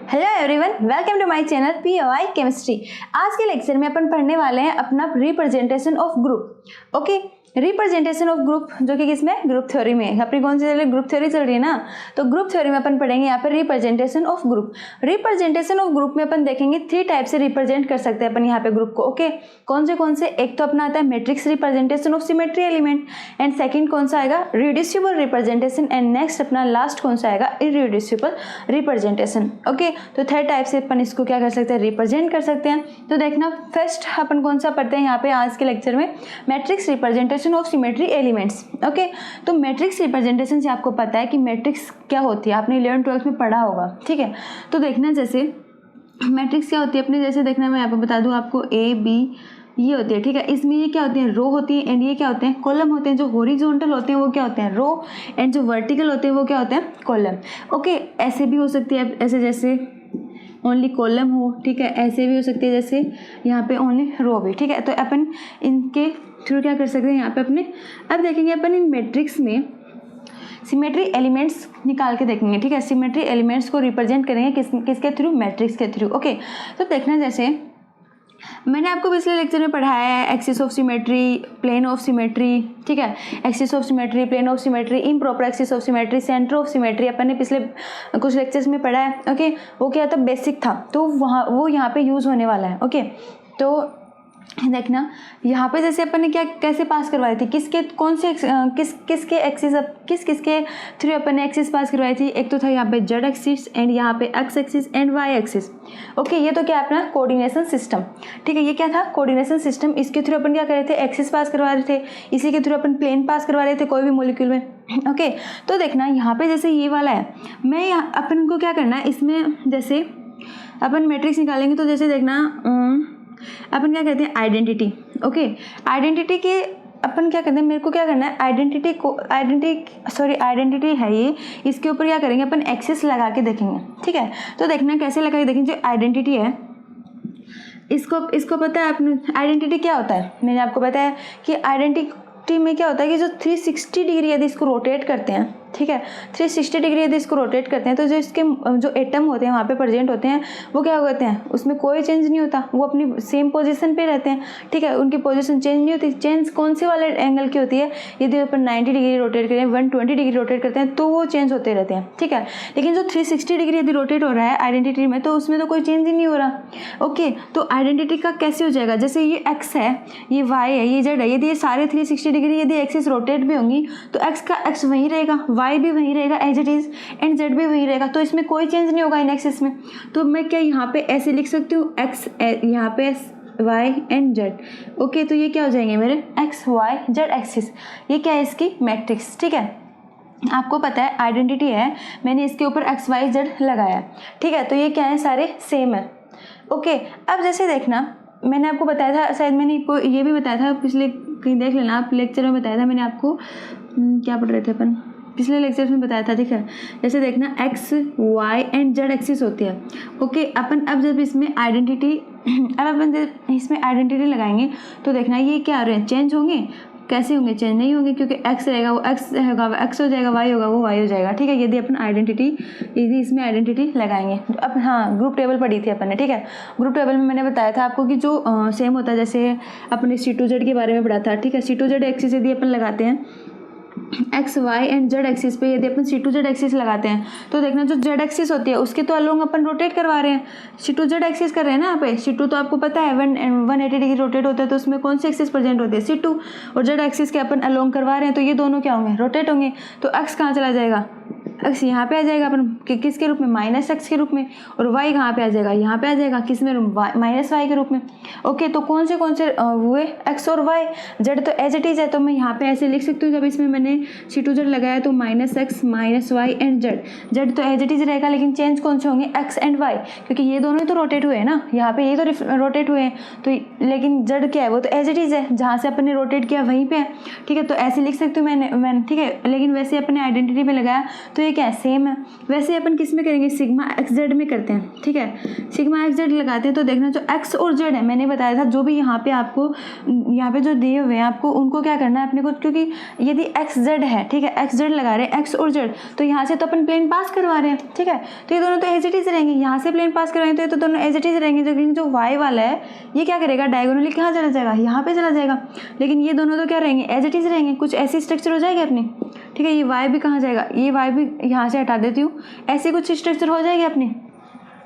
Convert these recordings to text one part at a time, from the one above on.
Hello everyone, welcome to my channel POI chemistry. आज के lecture में अपन पढ़ने वाले हैं अपना representation of group. Okay, representation of group जो कि किसमें, ग्रुप थ्योरी में। अपनी कौन सी चल रही है, ग्रुप थ्योरी चल रही है ना। तो ग्रुप थ्योरी में अपन पढ़ेंगे यहाँ पर representation of group. Representation of group में अपन देखेंगे 3 टाइप से रिप्रेजेंट कर सकते हैं अपन यहाँ पे ग्रुप को। ओके, कौन से एक तो अपना आता है matrix representation of symmetry element, and second कौन सा आएगा, रिड्यूसिबल रिप्रेजेंटेशन, एंड नेक्स्ट अपना लास्ट कौन सा आएगा, इररिड्यूसिबल रिप्रेजेंटेशन। ओके, तो 3 टाइप से अपन इसको क्या कर सकते हैं, रिप्रेजेंट कर सकते हैं। तो देखना फर्स्ट अपन कौन सा पढ़ते हैं यहाँ पे आज के लेक्चर में, matrix representation of symmetry elements. Okay, तो मैट्रिक्स रिप्रेजेंटेशन से आपको पता है कि मैट्रिक्स क्या होती है, आपने 11th-12th में पढ़ा होगा। ठीक है, तो देखना जैसे मैट्रिक्स क्या होती है अपने, जैसे देखना मैं यहाँ पे बता दूँ आपको, A B ये होती है। ठीक है, इसमें ये क्या होती है, रो होती है, एंड ये क्या होते हैं, कॉलम होते हैं। जो हॉरिजॉन्टल होते हैं वो क्या होते हैं, रो, एंड जो वर्टिकल होते हैं वो क्या होते हैं, कॉलम। ओके, ऐसे भी हो सकती है, ऐसे जैसे ओनली कॉलम हो। ठीक है, ऐसे भी हो सकती है जैसे यहाँ पे ओनली रो भी। ठीक है, तो अपन इनके थ्रू क्या कर सकते हैं यहाँ पे अपने, अब देखेंगे अपन इन मैट्रिक्स में सिमेट्री एलिमेंट्स निकाल के देखेंगे। ठीक है, सिमेट्री एलिमेंट्स को रिप्रेजेंट करेंगे किसके थ्रू, मैट्रिक्स के थ्रू। ओके, तो देखना जैसे मैंने आपको पिछले लेक्चर में पढ़ाया है axis of symmetry, plane of symmetry. ठीक है, axis of symmetry, plane of symmetry, improper axis of symmetry, centre of symmetry अपन ने पिछले कुछ लेक्चर्स में पढ़ा है। ओके, वो क्या था, बेसिक था, तो वो यहाँ पे यूज़ होने वाला है। ओके, तो देखना यहाँ पे जैसे अपन ने क्या कैसे पास करवाई थी, किसके कौन से किसके एक्सिस, किसके थ्रू अपन ने एक्सिस पास करवाई थी। एक तो था यहाँ पे जेड एक्सिस, एंड यहाँ पे X axis and Y axis. Okay, ये तो क्या अपना कोऑर्डिनेशन सिस्टम। ठीक है, ये क्या था, कोऑर्डिनेशन सिस्टम। इसके थ्रू अपन क्या कर रहे थे, एक्सिस पास करवा रहे थे, इसी के थ्रू अपन प्लेन पास करवा रहे थे कोई भी मॉलिक्यूल में। ओके, तो देखना यहाँ पे जैसे ये वाला है, मैं यहाँ अपन को क्या करना है, इसमें जैसे अपन मैट्रिक्स निकालेंगे तो जैसे देखना अपन क्या कहते हैं, आइडेंटिटी। ओके, आइडेंटिटी के अपन क्या करते हैं, मेरे को क्या करना है, आइडेंटिटी है ये, इसके ऊपर क्या करेंगे अपन, एक्सिस लगा के देखेंगे। ठीक है, तो देखना कैसे लगा के देखेंगे। जो आइडेंटिटी है इसको पता है आपने, आइडेंटिटी क्या होता है, मैंने आपको बताया कि आइडेंटिटी में क्या होता है कि जो 360 डिग्री यदि इसको रोटेट करते हैं, ठीक है, 360 डिग्री यदि इसको रोटेट करते हैं तो जो इसके जो एटम होते हैं वहाँ पे प्रेजेंट होते हैं वो क्या होते हैं, उसमें कोई चेंज नहीं होता, वो अपनी सेम पोजीशन पे रहते हैं। ठीक है, उनकी पोजीशन चेंज नहीं होती। चेंज कौन से वाले एंगल की होती है, यदि अपन 90 डिग्री रोटेट करें, 120 डिग्री रोटेट करते हैं तो वो चेंज होते रहते हैं। ठीक है, लेकिन जो 360 डिग्री यदि रोटेट हो रहा है आइडेंटिटी में तो उसमें तो कोई चेंज ही नहीं हो रहा। ओके, तो आइडेंटिटी का कैसे हो जाएगा, जैसे ये एक्स है, ये वाई है, ये जेड है, यदि ये सारे 360 डिग्री यदि एक्सिस रोटेट भी होंगी तो एक्स का एक्स वहीं रहेगा, वाई भी वहीं रहेगा as it is, and Z भी वहीं रहेगा, तो इसमें कोई चेंज नहीं होगा इन एक्सिस में। तो मैं क्या यहाँ पे ऐसे लिख सकती हूँ, एक्स यहाँ पे वाई एंड जेड। ओके, तो ये क्या हो जाएंगे मेरे एक्स वाई जेड एक्सिस। ये क्या है, इसकी मैट्रिक्स। ठीक है, आपको पता है आइडेंटिटी है, मैंने इसके ऊपर एक्स वाई जेड लगाया। ठीक है, तो ये क्या है, सारे सेम है। ओके, अब जैसे देखना मैंने आपको बताया था, शायद मैंने ये भी बताया था पिछले, कहीं देख लेना आप, लेक्चर में बताया था मैंने आपको, क्या पढ़ रहे थे अपन पिछले लेक्चर में बताया था। ठीक है, जैसे देखना X Y and Z axis होती है। ओके, अपन अब जब इसमें आइडेंटिटी अब अपन जब इसमें आइडेंटिटी लगाएंगे तो देखना ये क्या हो रहे हैं, चेंज होंगे, कैसे होंगे, चेंज नहीं होंगे, क्योंकि एक्स रहेगा वो एक्स होगा, वो एक्स हो जाएगा, वाई होगा वो वाई हो जाएगा। ठीक है, यदि अपन यदि इसमें आइडेंटिटी लगाएंगे। अब हाँ, ग्रुप टेबल पढ़ी थी अपन ने। ठीक है, ग्रुप टेबल में मैंने बताया था आपको कि जो सेम होता है, जैसे अपने C2Z के बारे में पढ़ा था। ठीक है, C2Z एक्सिस यदि अपन लगाते हैं X Y and Z axis पे, यदि अपन C2Z एक्सिस लगाते हैं तो देखना जो जेड एक्सिस होती है उसके तो अलोंग अपन रोटेट करवा रहे हैं, C2Z एक्सिस कर रहे हैं ना यहाँ पे। C2 तो आपको पता है 180 डिग्री रोटेट होता है, तो उसमें कौन सी एक्सिस प्रेजेंट होती है, C2, और जेड एक्सिस के अपन अलोंग करवा रहे हैं, तो ये दोनों क्या होंगे, रोटेट होंगे। तो एक्स कहाँ चला जाएगा, एक्स यहाँ पे आ जाएगा अपन किसके रूप में, माइनस एक्स के रूप में, और वाई कहाँ पे आ जाएगा, यहाँ पे आ जाएगा किस में, माइनस वाई के रूप में। ओके, तो कौन से हुए, एक्स और वाई। जेड तो एज इट इज है, तो मैं यहाँ पे ऐसे लिख सकती हूँ, जब इसमें मैंने C2Z लगाया तो minus X minus Y and Z. Z तो एज इट इज रहेगा, लेकिन चेंज कौन से होंगे, एक्स एंड वाई, क्योंकि ये दोनों ही तो रोटेट हुए हैं ना, यहाँ पे ये तो रोटेट हुए हैं, तो लेकिन जेड क्या है, वो तो एज इट इज है, जहाँ से अपन ने रोटेट किया वहीं पे है। ठीक है, तो ऐसे लिख सकती हूँ मैंने। ठीक है, लेकिन वैसे अपने आइडेंटिटी पे लगाया तो ये क्या है, सेम है। वैसे अपन किस में करेंगे, सिग्मा एक्स जेड में करते हैं, ठीक है। सिग्मा एक्स जेड लगाते हैं तो देखना जो एक्स और जेड है, मैंने बताया था जो भी यहाँ पे आपको यहाँ पे जो दिए हुए हैं आपको उनको क्या करना है अपने को, क्योंकि यदि एक्स जेड है, ठीक है, एक्स जेड लगा रहे हैं एक्स और जेड, तो यहाँ से तो अपन प्लेन पास करवा रहे हैं, ठीक है, तो ये दोनों तो एज इट इज रहेंगे। यहाँ से प्लेन पास करवाएंगे तो ये तो दोनों एज इट इज रहेंगे, लेकिन जो वाई वाला है ये क्या करेगा, डायगोनली कहाँ चला जाएगा, यहाँ पे चला जाएगा। लेकिन ये दोनों तो क्या रहेंगे, एज इट इज रहेंगे। कुछ ऐसी स्ट्रक्चर हो जाएगी अपनी, ठीक है। ये वाई भी कहाँ जाएगा, ये वाई भी यहाँ से हटा देती हूँ, ऐसी कुछ स्ट्रक्चर हो जाएगी अपनी।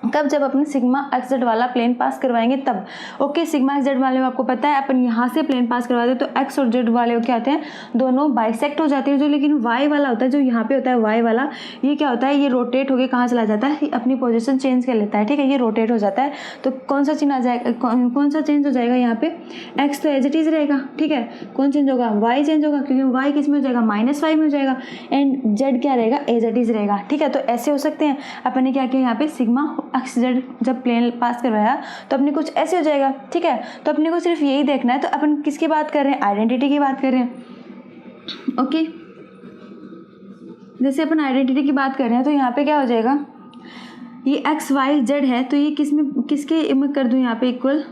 कब, जब अपने सिग्मा एक्स जेड वाला प्लेन पास करवाएंगे तब। ओके, सिग्मा एक्स जेड वाले में आपको पता है अपन यहाँ से प्लेन पास करवाते हैं तो एक्स और जेड वाले क्या होते हैं, दोनों बाइसेक्ट हो जाते हैं। जो लेकिन वाई वाला होता है, जो यहाँ पे होता है वाई वाला, ये क्या होता है, ये रोटेट होके कहाँ चला जाता है, अपनी पोजीशन चेंज कर लेता है, ठीक है, ये रोटेट हो जाता है। तो कौन सा चिन्ह आ जाएगा, कौन सा चेंज हो जाएगा यहाँ पे, एक्स तो एज इट इज रहेगा, ठीक है। कौन चेंज होगा, वाई चेंज होगा, क्योंकि वाई किस में हो जाएगा, -y में हो जाएगा, एंड जेड क्या रहेगा, एज इट इज रहेगा, ठीक है। तो ऐसे हो सकते हैं। अपन ने क्या किया यहाँ पे सिग्मा एक्स जेड जब प्लेन पास करवाया तो अपने कुछ ऐसे हो जाएगा, ठीक है। तो अपने को सिर्फ यही देखना है। तो अपन किसकी बात कर रहे हैं, आइडेंटिटी की बात कर रहे हैं। ओके, जैसे अपन आइडेंटिटी की बात कर रहे हैं तो यहाँ पे क्या हो जाएगा, ये एक्स वाई जेड है तो ये किसके में कर दूँ यहाँ पे इक्वल,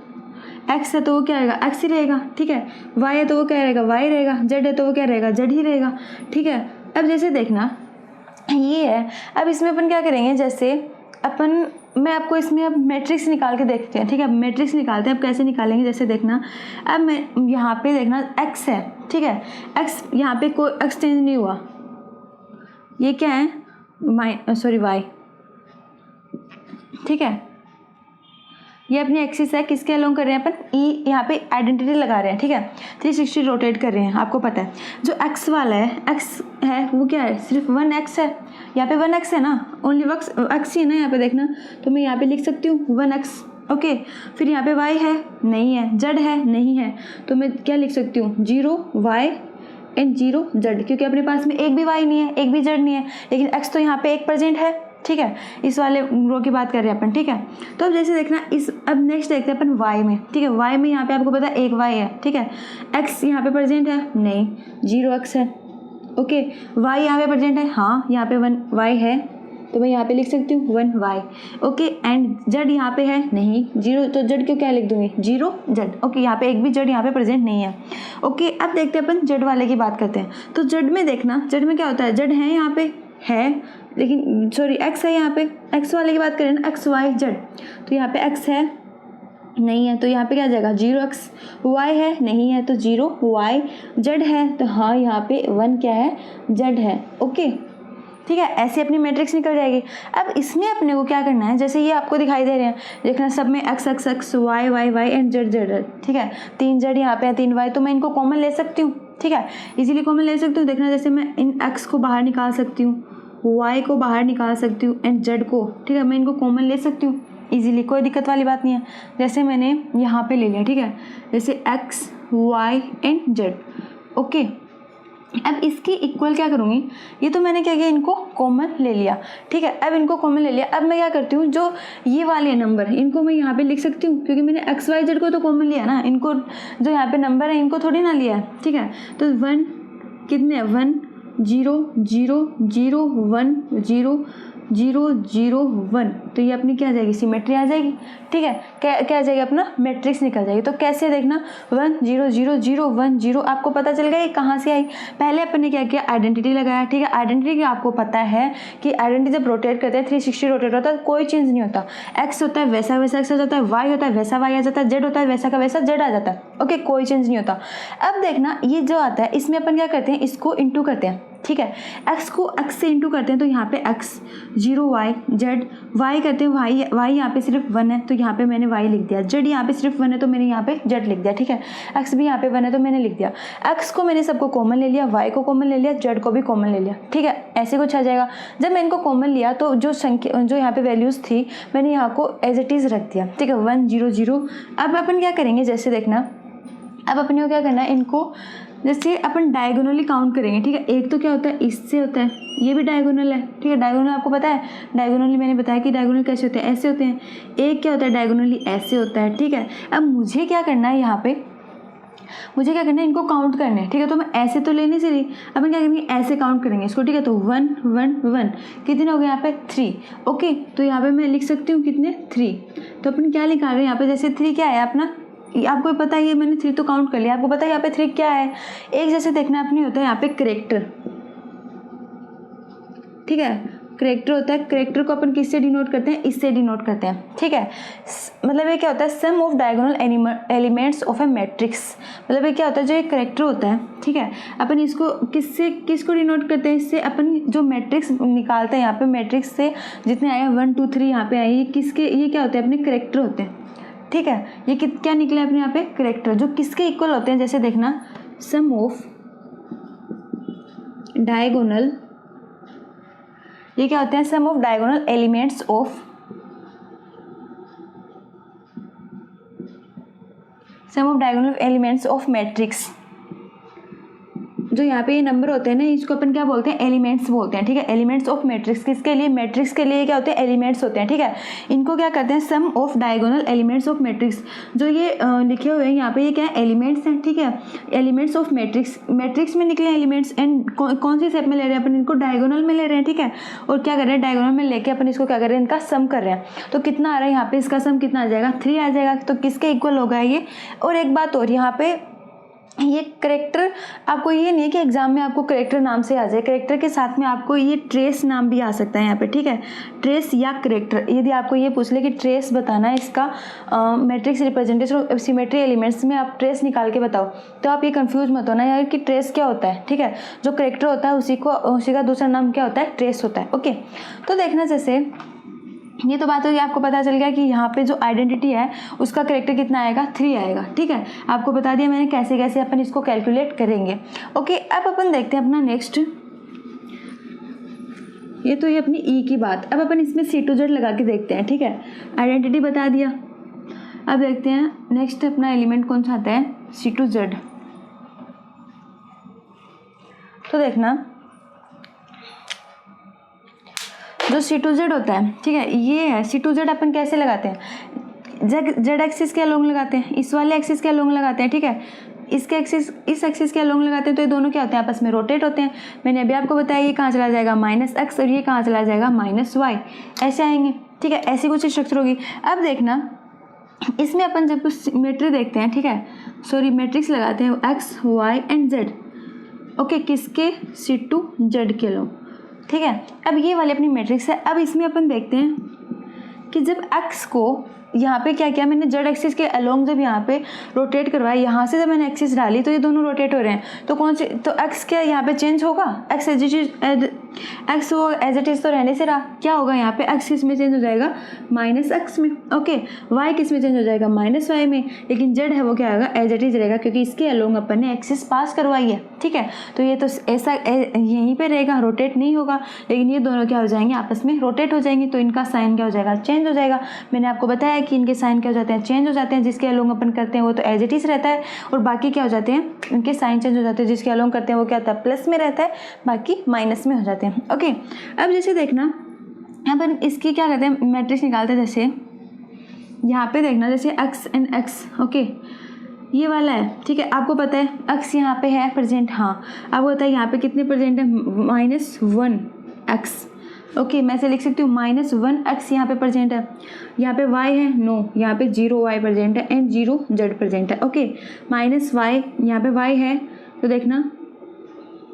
एक्स है तो वो क्या रहेगा, एक्स ही रहेगा, ठीक है। वाई है तो वो क्या रहेगा, वाई रहेगा। जेड है तो वो क्या रहेगा, जेड ही रहेगा, ठीक है। अब जैसे देखना ये है, अब इसमें अपन क्या करेंगे, जैसे अपन मैं आपको इसमें अब मैट्रिक्स निकाल के देखते हैं, ठीक है। मैट्रिक्स निकालते हैं, अब कैसे निकालेंगे, जैसे देखना अब मैं यहाँ पे देखना एक्स है, ठीक है, एक्स यहाँ पे कोई एक्स चेंज नहीं हुआ, ये क्या है वाई, ठीक है। ये अपनी एक्सिस है, किसके अलोंग कर रहे हैं अपन, ई यहाँ पे आइडेंटिटी लगा रहे हैं, ठीक है। 360 रोटेट कर रहे हैं, आपको पता है। जो एक्स वाला है, एक्स है वो क्या है, सिर्फ 1 एक्स है, यहाँ पे 1 एक्स है ना, ओनली एक्स ही है ना यहाँ पे देखना, तो मैं यहाँ पे लिख सकती हूँ 1 एक्स, ओके। फिर यहाँ पे वाई है, नहीं है, जेड है, नहीं है, तो मैं क्या लिख सकती हूँ, 0 वाई एंड 0 जेड, क्योंकि अपने पास में एक भी वाई नहीं है, एक भी जेड नहीं है, लेकिन एक्स तो यहाँ पे एक प्रेजेंट है, ठीक है। इस वाले रो की बात कर रहे हैं अपन, ठीक है। तो अब जैसे देखना अब नेक्स्ट देखते हैं अपन वाई में, ठीक है। वाई में यहाँ पे आपको पता है एक वाई है, ठीक है। एक्स यहाँ पे प्रेजेंट है, नहीं, 0 एक्स है, ओके। वाई यहाँ पे प्रेजेंट है, हाँ, यहाँ पे 1 वाई है, तो मैं यहाँ पे लिख सकती हूँ 1 वाई, ओके। एंड जेड यहाँ पे है, नहीं, 0, तो जेड क्यों क्या लिख दूंगी, 0 जेड, ओके। यहाँ पे एक भी जेड यहाँ पे प्रेजेंट नहीं है, ओके। अब देखते हैं अपन जेड वाले की बात करते हैं। तो जेड में देखना, जेड में क्या होता है, जेड है यहाँ पे है, लेकिन सॉरी एक्स है यहाँ पे, एक्स वाले की बात करें ना, एक्स वाई जेड, तो यहाँ पे एक्स है, नहीं है, तो यहाँ पे क्या आ जाएगा, 0 एक्स। वाई है, नहीं है, तो 0 वाई। जेड है, तो हाँ यहाँ पे 1 क्या है, जेड है, ओके, ठीक है। ऐसे अपनी मैट्रिक्स निकल जाएगी। अब इसमें अपने को क्या करना है, जैसे ये आपको दिखाई दे रहे हैं, देखना सब में X X X, Y Y Y and Z Z, ठीक है। 3 जेड यहाँ पे है, 3 वाई, तो मैं इनको कॉमन ले सकती हूँ, ठीक है, इजीली कॉमन ले सकती हूँ। देखना जैसे मैं इन एक्स को बाहर निकाल सकती हूँ, वाई को बाहर निकाल सकती हूँ एंड जेड को, ठीक है, मैं इनको कॉमन ले सकती हूँ इजीली, कोई दिक्कत वाली बात नहीं है। जैसे मैंने यहाँ पे ले लिया, ठीक है, जैसे X Y and Z, okay. अब इसकी इक्वल क्या करूँगी, ये तो मैंने क्या किया, इनको कॉमन ले लिया, ठीक है। अब इनको कॉमन ले लिया, अब मैं क्या करती हूँ, जो ये वाले नंबर इनको मैं यहाँ पे लिख सकती हूँ, क्योंकि मैंने एक्स वाई जेड को तो कॉमन लिया ना, इनको जो यहाँ पे नंबर है इनको थोड़ी ना लिया है, ठीक है। तो 1 कितने, 1 0 0 0 1 0 0 0 1, तो ये अपनी क्या आ जाएगी, सिमेट्री आ जाएगी, ठीक है। क्या आ जाएगी, अपना मैट्रिक्स निकल जाएगी। तो कैसे देखना, 1 0 0 0 1 0, आपको पता चल गया ये कहाँ से आई। पहले अपन ने क्या किया, आइडेंटिटी लगाया, ठीक है। आइडेंटिटी की आपको पता है कि आइडेंटिटी जब रोटेट करते हैं 360 रोटेट होता है, कोई चेंज नहीं होता। एक्स होता है वैसा वैसा एक्स हो जाता है, वाई होता है वैसा वाई आ जाता है, जेड होता है वैसा का वैसा जेड आ जाता है, ओके, कोई चेंज नहीं होता। अब देखना ये जो आता है इसमें अपन क्या करते हैं, इसको इंटू करते हैं, ठीक है। एक्स को एक्स से इंटू करते हैं, तो यहाँ पे एक्स 0 वाई जेड, वाई करते हैं, वाई यहाँ पे सिर्फ 1 है, तो यहाँ पे मैंने वाई लिख दिया। जेड यहाँ पे सिर्फ 1 है, तो मैंने यहाँ पे जेड लिख दिया, ठीक है। एक्स भी यहाँ पे 1 है, तो मैंने लिख दिया। एक्स को मैंने सबको कॉमन ले लिया, वाई को कॉमन ले लिया, जेड को भी कॉमन ले लिया, ठीक है। ऐसे कुछ आ जाएगा। जब मैं इनको कॉमन लिया तो जो संख्या, जो यहाँ पे वैल्यूज़ थी, मैंने यहाँ को एज इट इज़ रख दिया, ठीक है, 1 0 0। अब अपन क्या करेंगे, जैसे देखना अब अपने को क्या करना है, इनको जैसे अपन डायगोनली काउंट करेंगे, ठीक है। एक तो क्या होता है, इससे होता है, ये भी डायगोनल है, ठीक है। डायगोनल आपको पता है, डायगोनली मैंने बताया कि डायगोनल कैसे होते हैं, ऐसे होते हैं। एक क्या होता है, डायगोनली ऐसे होता है, ठीक है। अब मुझे क्या करना है, यहाँ पे मुझे क्या करना है, इनको काउंट करना है, ठीक है। तो मैं ऐसे तो लेने से नहीं, अपन क्या करेंगे, ऐसे काउंट करेंगे इसको, ठीक है। तो 1 1 1 कितने हो गए यहाँ पे 3। ओके, तो यहाँ पे मैं लिख सकती हूँ कितने 3। तो अपन क्या लिखा रहे हैं यहाँ पे, जैसे 3 क्या है अपना, आपको पता है ये मैंने 3 तो काउंट कर लिया, आपको पता है यहाँ पे 3 क्या है, एक जैसे देखना अपनी होता है यहाँ पे करेक्टर, ठीक है। करेक्टर होता है, करेक्टर को अपन किससे डिनोट करते हैं, इससे डिनोट करते हैं, ठीक है। मतलब ये क्या होता है, sum of diagonal elements of a matrix. मतलब ये क्या होता है, जो एक करेक्टर होता है, ठीक है, अपन इसको किसको डिनोट करते हैं, इससे अपन जो मैट्रिक्स निकालते हैं यहाँ पे, मैट्रिक्स से जितने आए 1 2 3 यहाँ पे आए, ये किसके, ये क्या होते हैं, अपने करेक्टर होते हैं, ठीक है। ये क्या निकले अपने यहाँ पे, करेक्टर, जो किसके इक्वल होते हैं, जैसे देखना सम ऑफ डायगोनल, ये क्या होते हैं, sum of diagonal elements of, sum of diagonal elements of matrix. जो यहाँ पे ये नंबर होते हैं ना, इसको अपन क्या बोलते हैं, एलिमेंट्स बोलते हैं, ठीक है। एलिमेंट्स ऑफ मैट्रिक्स, किसके लिए, मैट्रिक्स के लिए क्या होते हैं, एलिमेंट्स होते हैं, ठीक है। इनको क्या करते हैं, sum of diagonal elements of matrix. जो ये लिखे हुए हैं यहाँ पे, ये क्या है, एलिमेंट्स हैं, ठीक है। एलिमेंट्स ऑफ मैट्रिक्स, मैट्रिक्स में निकले एलिमेंट्स, एंड कौन सी शेप में ले रहे हैं अपन, इनको डायगोनल में ले रहे हैं, ठीक है। और क्या कर रहे हैं, डायगोनल में लेके अपन इसको क्या कर रहे हैं, इनका सम कर रहे हैं। तो कितना आ रहा है यहाँ पे, इसका सम कितना आ जाएगा, 3 आ जाएगा। तो किसके इक्वल होगा ये। और एक बात और, यहाँ पे ये करेक्टर, आपको ये नहीं है कि एग्जाम में आपको करेक्टर नाम से आ जाए, करेक्टर के साथ में आपको ये ट्रेस नाम भी आ सकता है यहाँ पे, ठीक है। ट्रेस या करेक्टर, यदि आपको ये पूछ ले कि ट्रेस बताना है इसका matrix representation of symmetry elements में, आप ट्रेस निकाल के बताओ, तो आप ये कंफ्यूज मत होना यार कि ट्रेस क्या होता है, ठीक है। जो करेक्टर होता है उसी का दूसरा नाम क्या होता है, ट्रेस होता है। ओके, तो देखना, जैसे ये तो बात होगी, आपको पता चल गया कि यहाँ पे जो आइडेंटिटी है उसका करेक्टर कितना आएगा, 3 आएगा, ठीक है। आपको बता दिया मैंने कैसे कैसे अपन इसको कैलकुलेट करेंगे। ओके, अब अपन देखते हैं अपना नेक्स्ट, ये तो ये अपनी ई की बात। अब अपन इसमें C2Z लगा के देखते हैं, ठीक है। आइडेंटिटी बता दिया, अब देखते हैं नेक्स्ट अपना एलिमेंट कौन सा आता है, C2Z। तो देखना जो C2Z होता है, ठीक है, ये है C2Z। अपन कैसे लगाते हैं, जेड एक्सिस के अलोंग लगाते हैं, इस वाले एक्सिस के अलोंग लगाते हैं, ठीक है। इसके एक्सिस, इस एक्सिस के अलोंग लगाते हैं, तो ये दोनों क्या होते हैं, आपस में रोटेट होते हैं। मैंने अभी आपको बताया ये कहाँ चला जाएगा, -x, और ये कहाँ चला जाएगा, -y, ऐसे आएंगे, ठीक है। ऐसी कुछ स्ट्रक्चर होगी। अब देखना इसमें अपन जब कुछ मैट्रिक्स देखते हैं, ठीक है, सॉरी मैट्रिक्स लगाते हैं x y and z, okay, किसके, C2Z के लोग, ठीक है। अब ये वाली अपनी मैट्रिक्स है। अब इसमें अपन देखते हैं कि जब x को यहाँ पे क्या किया मैंने, जेड एक्सिस के अलोंग जब यहाँ पे रोटेट करवाया, यहाँ से जब मैंने एक्सिस डाली तो ये दोनों रोटेट हो रहे हैं। तो कौन से, तो x क्या यहाँ पे चेंज होगा, x एज इट इज तो रहने से रहा, क्या होगा यहाँ पे, x किस में चेंज हो जाएगा, -x में, ओके। y किस में चेंज हो जाएगा, -y में। लेकिन z है वो क्या होगा, एज इट इज रहेगा, क्योंकि इसके अलोंग अपन ने एक्सिस पास करवाई है, ठीक है। तो ये तो ऐसा यहीं पे रहेगा, रोटेट नहीं होगा। लेकिन ये दोनों क्या हो जाएंगे, आपस में रोटेट हो जाएंगे, तो इनका साइन क्या हो जाएगा, चेंज हो जाएगा। मैंने आपको बताया कि इनके साइन क्या हो जाते हैं, चेंज हो जाते हैं। जिसके अलोंग अपन करते हैं वो तो एज इट इज रहता है, और बाकी क्या हो जाते हैं, इनके साइन चेंज हो जाते हैं। जिसके अलोंग करते हैं वो क्या होता है, प्लस में रहता है, बाकी माइनस में हो जाते हैं। ओके, अब जैसे देखना अपन इसकी क्या करते हैं, मैट्रिक्स निकालते हैं। जैसे यहाँ पे देखना, जैसे x एंड x, ओके, ये वाला है, ठीक है। आपको पता है x यहाँ पे है प्रेजेंट, हाँ। आपको पता है यहाँ पे कितने प्रेजेंट है, -1x, ओके। मैं से लिख सकती हूँ -1x यहाँ पे प्रेजेंट है। यहाँ पे y है, नो, यहाँ पे 0y प्रेजेंट है एंड 0z प्रेजेंट है, ओके। -y यहाँ पे y है, तो देखना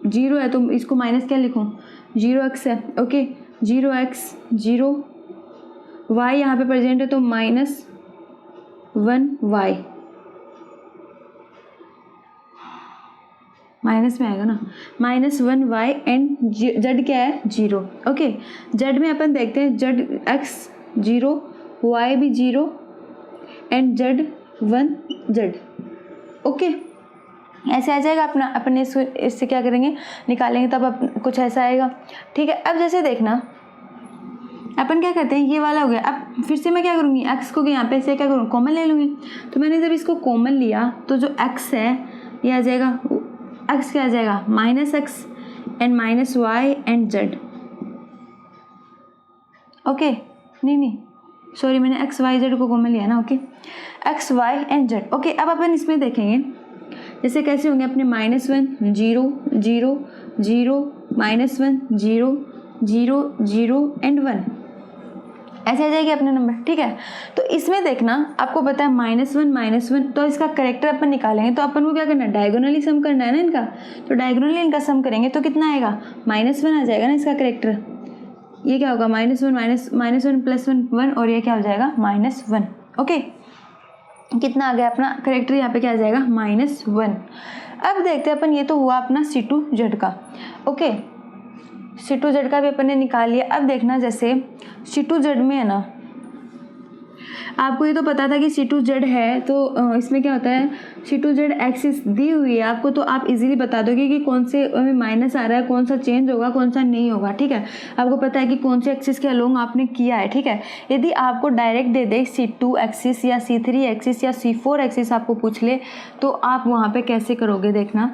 0 है, तो इसको माइनस क्या लिखूँ, 0x है, ओके। 0x 0, y यहाँ पे प्रेजेंट है, तो -1y, माइनस में आएगा ना, -1y एंड z क्या है, 0, ओके। z में अपन देखते हैं, z x 0, y भी 0 एंड z 1z, ओके। ऐसे आ जाएगा अपना, अपने इससे क्या करेंगे, निकालेंगे, तब कुछ ऐसा आएगा, ठीक है। अब जैसे देखना अपन क्या करते हैं, ये वाला हो गया। अब फिर से मैं क्या करूँगी, x को यहाँ पे से क्या करूँ, कॉमन ले लूँगी। तो मैंने जब इसको कॉमन लिया तो जो x है ये आ जाएगा, x क्या आ जाएगा, -x and -y and z, okay. नहीं सॉरी, मैंने x y z को कॉमन लिया ना, okay. x y and z, okay. अब अपन इसमें देखेंगे जैसे कैसे होंगे अपने -1 0 0 0 -1 0 0 0 एंड 1, ऐसे आ जाएगी अपने नंबर। ठीक है, तो इसमें देखना आपको पता है -1 तो इसका करेक्टर अपन निकालेंगे तो अपन को क्या करना है, डायगोनली सम करना है ना इनका, तो डायगोनली इनका सम करेंगे तो कितना आएगा, -1 आ जाएगा ना इसका करेक्टर। ये क्या होगा, -1 + 1 और ये क्या हो जाएगा -1। ओके, कितना आ गया अपना करेक्टर, यहाँ पे क्या आ जाएगा -1। अब देखते हैं अपन, ये तो हुआ अपना C2Z का। ओके, C2Z का भी अपन ने निकाल लिया। अब देखना जैसे C2Z में है ना, आपको ये तो पता था कि C2Z है, तो इसमें क्या होता है, C2Z एक्सिस दी हुई है आपको, तो आप इजीली बता दोगे कि कौन से में माइनस आ रहा है, कौन सा चेंज होगा, कौन सा नहीं होगा। ठीक है, आपको पता है कि कौन से एक्सिस के अलोंग आपने किया है। ठीक है, यदि आपको डायरेक्ट दे दे C2 एक्सिस या C3 एक्सिस या C4 एक्सिस आपको पूछ ले, तो आप वहाँ पे कैसे करोगे, देखना।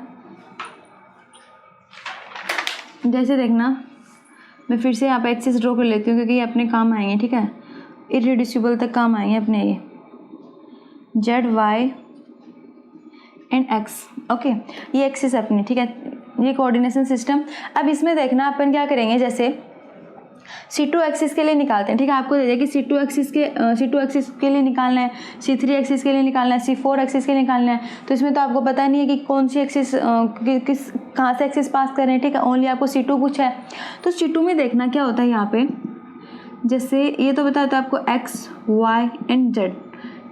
जैसे देखना, मैं फिर से यहाँ पे एक्सिस ड्रॉ कर लेती हूँ क्योंकि ये अपने काम आएंगे। ठीक है, इररिड्यूसिबल तक काम आएंगे अपने, ये Z Y and X। Okay, ये एक्सिस अपनी। ठीक है, ये कोऑर्डिनेशन सिस्टम। अब इसमें देखना अपन क्या करेंगे, जैसे C2 एक्सिस के लिए निकालते हैं। ठीक है, आपको दे दिया कि C2 एक्सिस के लिए निकालना है, C3 एक्सिस के लिए निकालना है, C4 एक्सिस के लिए निकालना है। तो इसमें तो आपको पता नहीं है कि कौन सी एक्सिस कहाँ से एक्सिस पास कर रहे हैं। ठीक है, ओनली आपको C2 पूछा है। तो C2 में देखना क्या होता है यहाँ पे, जैसे ये तो बताता है आपको X Y एंड Z,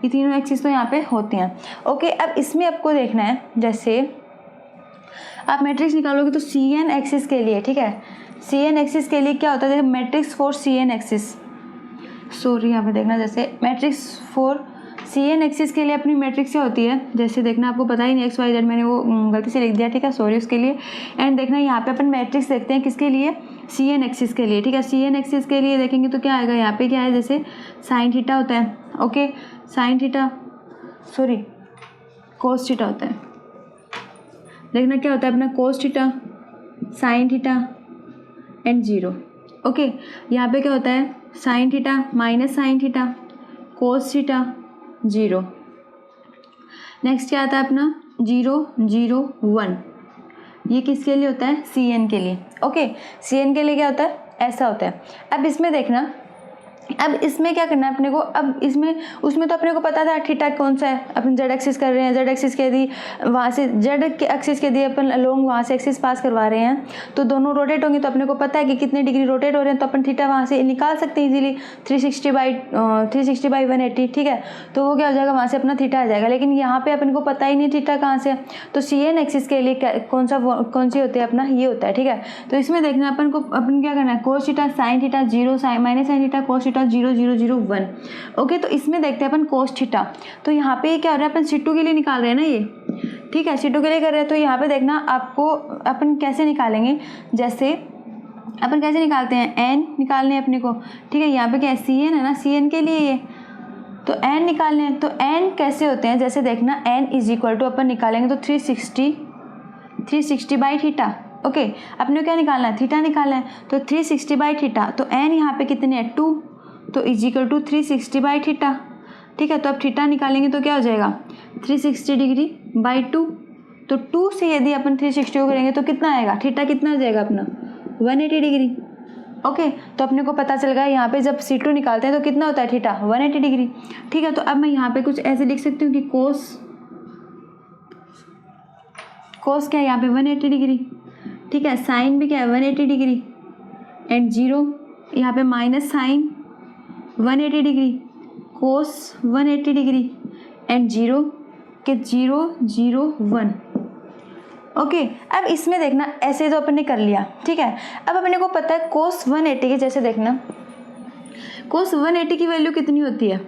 ये तीनों एक्सिस तो यहाँ पे होते हैं। ओके, अब इसमें आपको देखना है, जैसे आप मैट्रिक्स निकालोगे तो CN एक्सिस के लिए, ठीक है, CN एक्सिस के लिए क्या होता है, matrix for CN axis, sorry यहाँ पे देखना, जैसे मैट्रिक्स फॉर CN एक्सिस के लिए अपनी मैट्रिक्स क्या होती है, जैसे देखना आपको पता ही नहीं, XY Z मैंने वो गलती से लिख दिया। ठीक है, सॉरी उसके लिए। एंड देखना यहाँ पे अपन मैट्रिक्स देखते हैं किसके लिए, CN एक्सिस के लिए। ठीक है, CN एक्सिस के लिए देखेंगे तो क्या आएगा, यहाँ पे क्या है, जैसे साइन थीटा होता है। Okay, sine theta, sorry cos theta होता है। देखना क्या होता है अपना, cos theta, sine theta and 0। Okay, यहाँ पे क्या होता है, sine theta minus sine theta, cos theta 0। Next क्या आता है अपना 0 0 1, ये किसके लिए होता है, CN के लिए। ओके, CN के लिए क्या होता है, ऐसा होता है। अब इसमें देखना, अब इसमें क्या करना है अपने को, अब इसमें उसमें तो अपने को पता था थीटा कौन सा है, अपन Z एक्सिस कर रहे हैं, Z एक्सिस के दी वहाँ से Z एक्सिस के दिए अपन अलोंग वहाँ से एक्सिस पास करवा रहे हैं, तो दोनों रोटेट होंगे, तो अपने को पता है कि कितने डिग्री रोटेट हो रहे हैं, तो अपन थीटा वहाँ से निकाल सकते हैं इजीली, 360/180। ठीक है, तो वो क्या हो जाएगा, वहाँ से अपना थीटा आ जाएगा। लेकिन यहाँ पे अपन को पता ही नहीं थीटा कहाँ से है, तो CN एक्सिस के लिए कौन सी होती है अपना, ये होता है। ठीक है, तो इसमें देखना अपन क्या करना है, cos theta sine theta 0 minus sine theta cos theta 0 0 0 1। Okay, तो इसमें देखते हैं अपन कोस थीटा, तो यहाँ पे क्या हो रहा है, अपन C2 के लिए निकाल रहे हैं ना ये। ठीक है, C2 के लिए कर रहे हैं, तो यहाँ पे देखना आपको अपन कैसे निकालेंगे, जैसे अपन कैसे निकालते हैं, n निकालने हैं अपने को। ठीक है, यहाँ पे क्या है, CN है ना, CN के लिए ये, तो n निकालने हैं। तो n कैसे होते हैं, जैसे देखना n इज इक्वल टू अपन निकालेंगे तो 360/थीटा। ओके, अपने को क्या निकालना है, थीटा निकालना है, तो 360/थीटा, तो n यहाँ पे कितने हैं 2, तो इज इक्वल टू 360/थीटा। ठीक है, तो अब थीटा निकालेंगे तो क्या हो जाएगा 360°/2, तो 2 से यदि अपन 360 को करेंगे तो कितना आएगा, थीटा कितना हो जाएगा अपना 180 डिग्री। ओके, तो अपने को पता चल गया यहाँ पे जब C2 निकालते हैं तो कितना होता है थीटा 180 डिग्री। ठीक है, तो अब मैं यहाँ पे कुछ ऐसे लिख सकती हूँ कि कोस क्या है यहाँ पे 180 डिग्री। ठीक है, साइन भी क्या है 180 डिग्री एंड 0 यहाँ पे minus sine 180 degree, cos 180 degree and 0 के 0 0 1। ओके, अब इसमें देखना ऐसे तो अपन ने कर लिया। ठीक है, अब अपने को पता है कोस 180 के, जैसे देखना कोस 180 की वैल्यू कितनी होती है,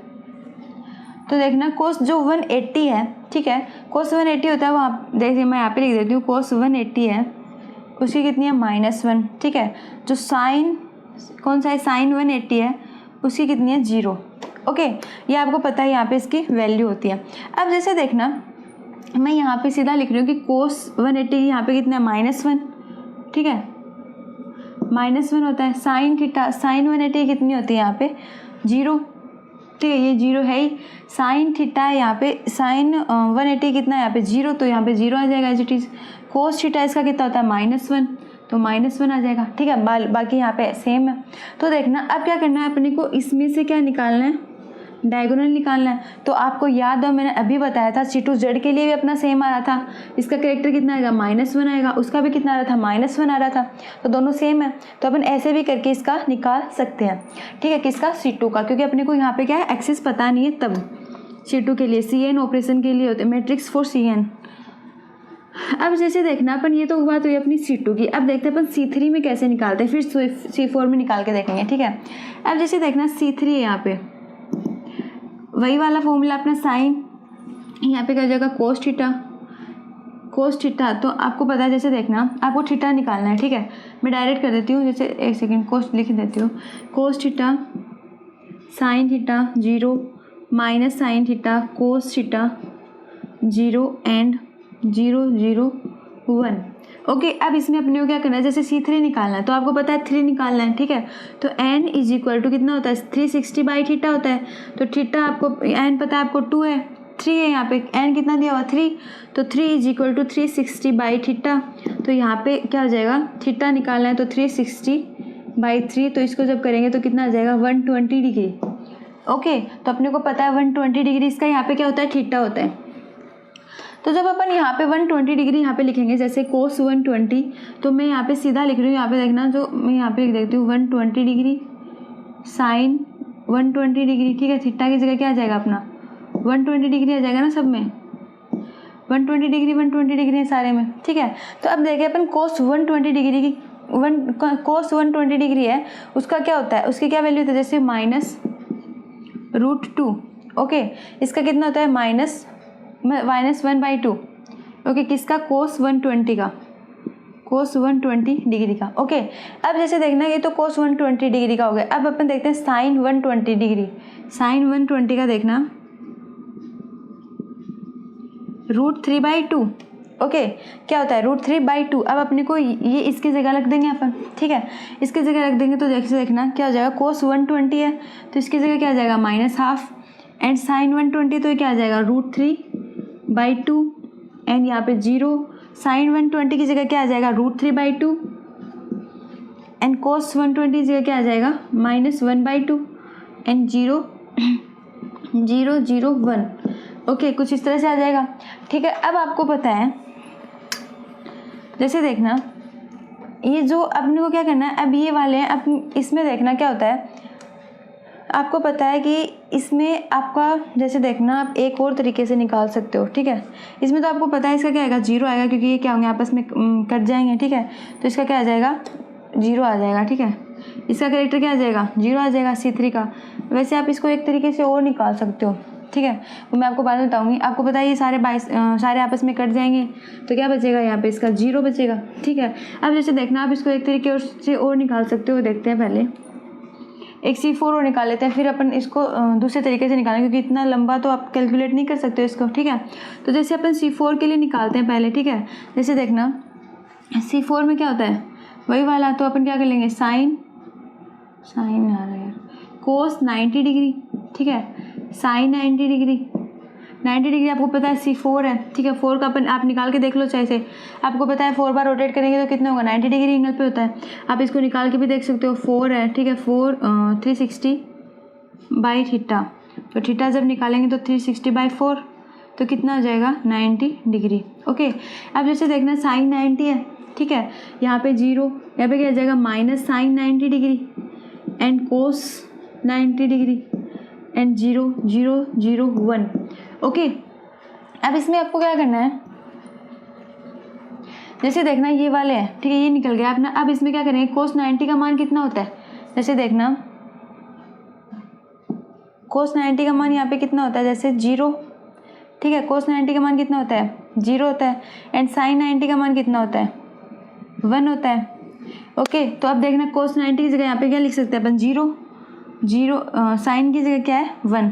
तो देखना कोस जो 180 है, ठीक है, कोस 180 होता है, वहाँ देखिए मैं यहाँ पे लिख देती हूँ, कोस 180 है उसकी कितनी है -1। ठीक है, जो साइन कौन सा है, साइन 180 है उसकी कितनी है 0। ओके, ये आपको पता है यहाँ पे इसकी वैल्यू होती है। अब जैसे देखना मैं यहाँ पे सीधा लिख रही हूँ कि कोस 180 यहाँ पे कितना है -1। ठीक है, -1 होता है, साइन थीटा साइन 180 कितनी होती है यहाँ पे 0। ठीक है, ये 0 है ही। साइन थीटा है यहाँ पे, साइन 180 कितना है यहाँ पे 0, तो यहाँ पे 0 आ जाएगा as it is. Cos theta इसका कितना होता है -1, तो -1 आ जाएगा। ठीक है, बाकी यहाँ पे सेम है। तो देखना अब क्या करना है अपने को, इसमें से क्या निकालना है, डायगोनल निकालना है। तो आपको याद हो मैंने अभी बताया था C2Z के लिए भी अपना सेम आ रहा था, इसका कैरेक्टर कितना आएगा -1 आएगा, उसका भी कितना आ रहा था -1 आ रहा था, तो दोनों सेम है। तो अपन ऐसे भी करके इसका निकाल सकते हैं। ठीक है, किसका, C2 का, क्योंकि अपने को यहाँ पे क्या है एक्सिस पता नहीं है तब। C2 के लिए CN ऑपरेशन के लिए होते हैं मैट्रिक्स फॉर CN। अब जैसे देखना अपन, ये तो बात हुई अपनी C2 की। अब देखते हैं अपन C3 में कैसे निकालते हैं, फिर C4 में निकाल के देखेंगे। ठीक है, अब जैसे देखना C3 है, यहाँ पे वही वाला फॉर्मूला अपना साइन, यहाँ पे क्या जाएगा कोस थीटा। तो आपको पता है, जैसे देखना आपको थीटा निकालना है। ठीक है, मैं डायरेक्ट कर देती हूँ, जैसे एक सेकेंड कोस लिख देती हूँ। Cos theta sine theta 0 minus sine theta cos theta 0 and 0 0 1। Okay, अब इसमें अपने को क्या करना है, जैसे C3 निकालना है तो आपको पता है 3 निकालना है। ठीक है, तो n इज इक्वल टू कितना होता है 360 बाई थीटा होता है। तो थीटा आपको n पता है, आपको 2 है, 3 है, यहाँ पे n कितना दिया हुआ 3, तो 3 is equal to 360 by theta. तो यहाँ पे क्या हो जाएगा, थीटा निकालना है तो 360 बाई 3, तो इसको जब करेंगे तो कितना आ जाएगा 120 डिग्री। ओके, तो अपने को पता है 120 डिग्री इसका यहाँ पे क्या होता है, थीटा होता है। तो जब अपन यहाँ पे 120 डिग्री यहाँ पे लिखेंगे, जैसे कोस 120, तो मैं यहाँ पे सीधा लिख रही हूँ, यहाँ पे देखना, जो मैं यहाँ पे लिख देती हूँ 120 डिग्री साइन 120 डिग्री। ठीक है, थीटा की जगह क्या आ जाएगा अपना 120 डिग्री आ जाएगा ना, सब में 120 डिग्री है सारे में। ठीक है, तो अब देखिए अपन कोस 120 डिग्री की कोस 120 डिग्री है, उसका क्या होता है, उसकी क्या वैल्यू होता है, जैसे -√2। ओके, इसका कितना होता है -1/2। ओके, किसका, कोस 120 का, कोस 120 डिग्री का। ओके, अब जैसे देखना ये तो कोस 120 डिग्री का हो गया। अब अपन देखते हैं साइन 120 डिग्री, साइन 120 का देखना √3/2। ओके, क्या होता है √3/2। अब अपने को ये इसकी जगह रख देंगे अपन। ठीक है, इसकी जगह रख देंगे तो जैसे देखना क्या हो जाएगा, कोस 120 है तो इसकी जगह क्या आ जाएगा -½ एंड साइन 120 तो ये क्या आ जाएगा √3/2 एंड यहाँ पे 0। साइन 120 की जगह क्या आ जाएगा √3/2 एंड कोस 120 की जगह क्या आ जाएगा -1/2 एंड 0 0 0 1। ओके, कुछ इस तरह से आ जाएगा। ठीक है, अब आपको पता है, जैसे देखना ये जो अपने को क्या करना है, अब ये वाले हैं, अब इसमें देखना क्या होता है, आपको पता है कि इसमें आपका जैसे देखना आप एक और तरीके से निकाल सकते हो। ठीक है, इसमें तो आपको पता है इसका क्या आएगा 0 आएगा, क्योंकि ये क्या होंगे आपस में कट जाएंगे। ठीक है, तो इसका क्या आ जाएगा 0 आ जाएगा। ठीक है, इसका कैरेक्टर क्या आ जाएगा 0 आ जाएगा C3 का। वैसे आप इसको एक तरीके से और निकाल सकते हो। ठीक है, वो मैं आपको बाद में बताऊंगी। आपको पता है ये सारे आपस में कट जाएंगे तो क्या बचेगा, यहाँ पे इसका 0 बचेगा। ठीक है, अब जैसे देखना आप इसको एक तरीके से और निकाल सकते हो। देखते हैं, पहले एक C4 और निकाल लेते हैं, फिर अपन इसको दूसरे तरीके से निकालेंगे, क्योंकि इतना लंबा तो आप कैलकुलेट नहीं कर सकते हो इसको। ठीक है, तो जैसे अपन C4 के लिए निकालते हैं पहले। ठीक है, जैसे देखना C4 में क्या होता है वही वाला, तो अपन क्या कर लेंगे साइन आ रहा है कोस 90 डिग्री। ठीक है, साइन 90 डिग्री आपको पता है C4 है। ठीक है, 4 का अपन आप निकाल के देख लो चाहे से, आपको पता है 4 बार रोटेट करेंगे तो कितना होगा 90 डिग्री एंगल पे होता है। आप इसको निकाल के भी देख सकते हो, 4 है। ठीक है, 360 बाई थीटा, तो थीटा जब निकालेंगे तो 360/4 तो कितना हो जाएगा 90 डिग्री। ओके, अब जैसे देखना साइन 90 है। ठीक है, यहाँ पे 0, यहाँ पे क्या हो जाएगा minus sine 90 degree and cos 90 degree and 0 0 0 1। Okay, अब इसमें आपको क्या करना है, जैसे देखना ये वाले हैं। ठीक है, ये निकल गया अपना। अब इसमें क्या करेंगे, कोस 90 का मान कितना होता है, जैसे देखना कोस 90 का मान यहाँ पे कितना होता है, जैसे 0। ठीक है, कोस 90 का मान कितना होता है 0 होता है एंड साइन 90 का मान कितना होता है 1 होता है। ओके, तो अब देखना कोस 90 की जगह यहाँ पे क्या लिख सकते हैं अपन 0 0, साइन की जगह क्या है 1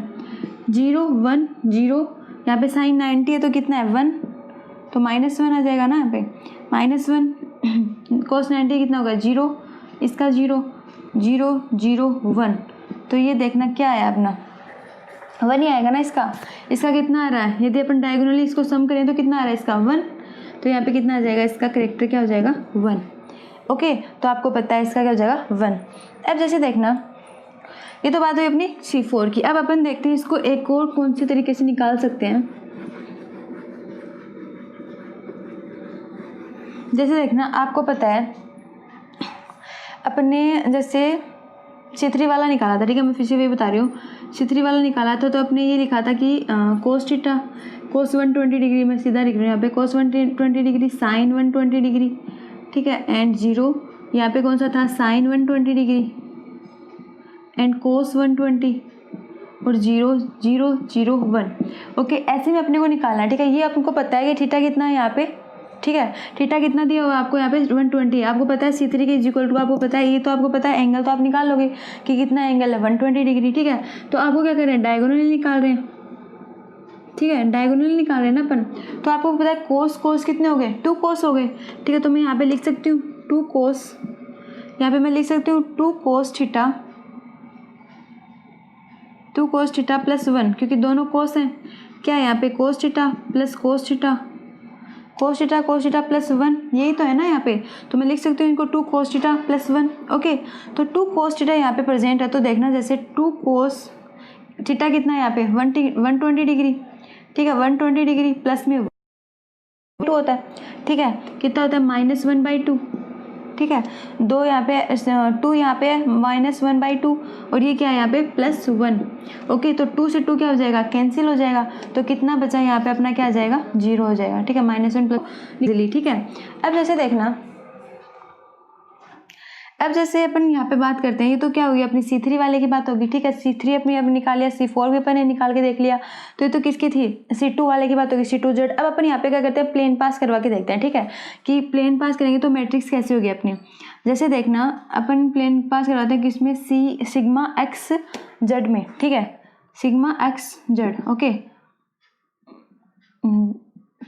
0 1 0। यहाँ पे साइन 90 है तो कितना है 1, तो -1 आ जाएगा ना यहाँ पे -1 कोस 90 कितना होगा 0, इसका 0 0 0 1। तो ये देखना क्या है अपना 1 ही आएगा ना इसका कितना आ रहा है, यदि अपन डायगोनली इसको सम करें तो कितना आ रहा है इसका 1, तो यहाँ पे कितना आ जाएगा इसका करेक्टर क्या हो जाएगा 1। ओके, तो आपको पता है इसका क्या हो जाएगा 1। अब जैसे देखना, ये तो बात हुई अपनी C4 की। अब अपन देखते हैं इसको एक और कौन से तरीके से निकाल सकते हैं। जैसे देखना, आपको पता है अपने जैसे C3 वाला निकाला था, ठीक है, मैं फिर से वही बता रही हूँ। C3 वाला निकाला था तो अपने ये लिखा था कि cos थीटा cos 120 डिग्री, में सीधा लिख रही हूँ यहाँ पे cos 120 डिग्री sin 120 डिग्री, ठीक है, एंड 0 यहाँ पे कौन सा था sin 120 डिग्री एंड cos 120 और 0 0 0 1। ओके, ऐसे में अपने को निकालना है, ठीक है। ये आपको पता है कि थीटा कितना है यहाँ पे, ठीक है, थीटा कितना दिया हुआ आपको यहाँ पे 120 है। आपको पता है C3 के इक्वल टू आपको पता है, ये तो आपको पता है, एंगल तो आप निकाल लोगे कि कितना एंगल है 120 डिग्री, ठीक है। तो आपको क्या कर रहे हैं, डायगोनली निकाल रहे हैं, ठीक है, डायगोनली निकाल रहे हैं ना अपन। तो आपको पता है कोस कितने हो गए 2 कोस हो गए, ठीक है। तो मैं यहाँ पे लिख सकती हूँ 2 कोस, यहाँ पे मैं लिख सकती हूँ 2 कोस थीटा प्लस 1, क्योंकि दोनों कोस हैं। क्या है यहाँ पे cos theta plus cos theta plus 1, यही तो है ना यहाँ पे। तो मैं लिख सकती हूँ इनको 2 कोस थीटा प्लस 1। ओके, तो 2 कोस थीटा यहाँ पे प्रेजेंट है, तो देखना जैसे 2 कोस थीटा कितना है यहाँ पे 120 डिग्री, ठीक है, 120 डिग्री प्लस में 2 होता है, ठीक है, कितना होता है -1/2, ठीक है। 2 यहाँ पे 2 यहाँ पे -1/2 और ये क्या है यहाँ पे +1। ओके, तो 2 से 2 क्या हो जाएगा, कैंसिल हो जाएगा। तो कितना बचा यहाँ पे अपना क्या आ जाएगा 0 हो जाएगा, ठीक है, -1 प्लस, ठीक है। अब जैसे देखना, अब जैसे अपन यहाँ पे बात करते हैं, ये तो क्या होगी अपनी C3 वाले की बात होगी, ठीक है। C3 अपनी अब निकाल लिया, C4 भी अपन ने निकाल के देख लिया, तो ये तो किसकी थी C2 वाले की बात होगी, C2Z। अब अपन यहाँ पे क्या करते हैं, प्लेन पास करवा के देखते हैं, ठीक है, कि प्लेन पास करेंगे तो मैट्रिक्स कैसी होगी अपनी। जैसे देखना, अपन प्लेन पास करवाते हैं किसमें, सिग्मा एक्स जेड में, ठीक है, सिग्मा एक्स जेड, ओके,